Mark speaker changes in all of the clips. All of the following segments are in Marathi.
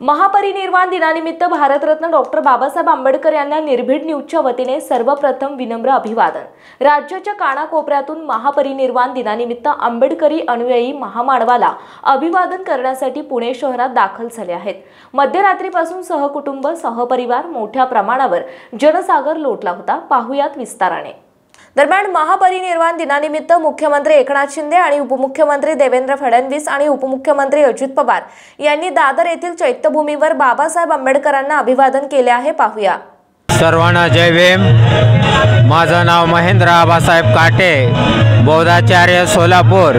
Speaker 1: महापरिनिर्वाण दिनानिमित्त भारतरत्न डॉक्टर बाबासाहेब आंबेडकर यांना निर्भीड न्यूजच्या वतीने सर्वप्रथम विनम्र अभिवादन। राज्याच्या कानाकोपऱ्यातून महापरिनिर्वाण दिनानिमित्त आंबेडकरी अनुयायी महामानवाला अभिवादन करण्यासाठी पुणे शहरात दाखल झाले आहेत। मध्यरात्रीपासून सहकुटुंब सहपरिवार मोठ्या प्रमाणावर जनसागर लोटला होता। पाहुयात विस्ताराने। दरम्यान महापरिनिर्वाण दिनानिमित्त मुख्यमंत्री एकनाथ शिंदे आणि उपमुख्यमंत्री देवेंद्र फडणवीस आणि उपमुख्यमंत्री अजित पवार यांनी दादर येथील चैत्यभूमीवर बाबासाहेब आंबेडकरांना अभिवादन केले आहे। पाहूया।
Speaker 2: सर्वांना जय भीम। माझं नाव महेंद्र आबासाहेब काटे, बौद्धाचार्य सोलापूर।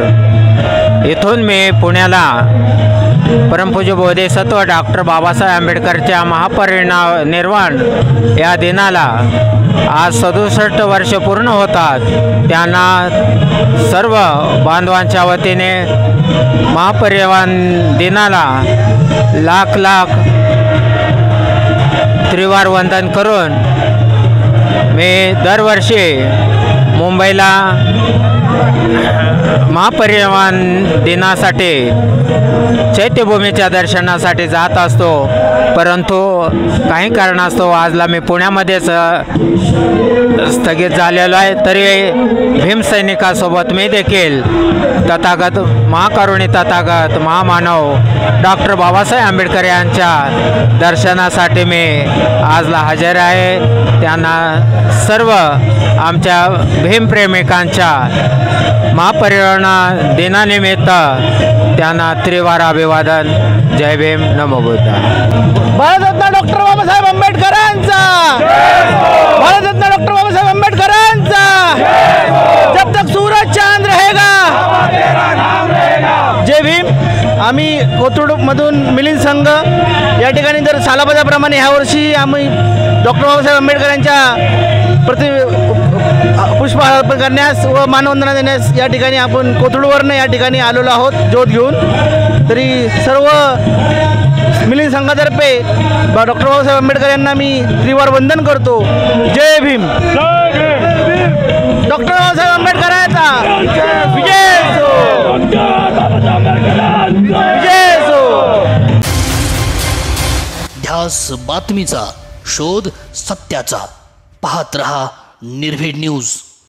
Speaker 2: इथून मी पुण्याला परमपूज्य बोधिसत्व डॉक्टर बाबासाहेब आंबेडकरच्या महापरिनिर्वाण या दिनाला आज 67 वर्ष पूर्ण होतात। त्यांना सर्व बांधवांच्या वतीने महापरिनिर्वाण दिनाला लाख लाख त्रिवार वंदन करून मी दरवर्षी मुंबईला महापरिनिर्वाण दिनासाठी चैत्यभूमीच्या दर्शनासाठी जात असतो, परंतु काही कारणास्तव आजला मी पुण्यामध्येच स्थगित झालेलो आहे। तरी भीमसैनिकासोबत मी देखील तथागत महाकरुणी तथागत महामानव डॉक्टर बाबासाहेब आंबेडकर यांच्या दर्शनासाठी मी आजला हजर आहे। त्यांना सर्व आमच्या भीमप्रेमिकांच्या महापरिनिर्वाण दिनानिमित्त त्यांना त्रिवार अभिवादन। जय भीम, नमो बुद्धाय।
Speaker 3: भारतरत्न डॉक्टर बाबासाहेब आंबेडकरांचा, भारतरत्न डॉक्टर बाबासाहेब आंबेडकरांचा, जब तक सूरज चांद रहेगा। जय भीम। आम्ही कोथरूडमधून मिलिंद संघ या ठिकाणी जर सालाबादाप्रमाणे ह्या वर्षी आम्ही डॉक्टर बाबासाहेब आंबेडकरांच्या पुष्पहार करण्यास व मानवंदना देण्यास या ठिकाणी आपण कोथरूडवरनं या ठिकाणी आलेलो आहोत ज्योत घेऊन। तरी सर्व मिलिंद संघातर्फे डॉक्टर बाबासाहेब आंबेडकर यांना मी त्रिवार वंदन करतो। जय भीम। डॉक्टर बाबासाहेब आंबेडकरांचा विजय असो, विजय असो।
Speaker 4: ध्यास बातमीचा, शोध सत्याचा, पाहत रहा निर्भीड न्यूज।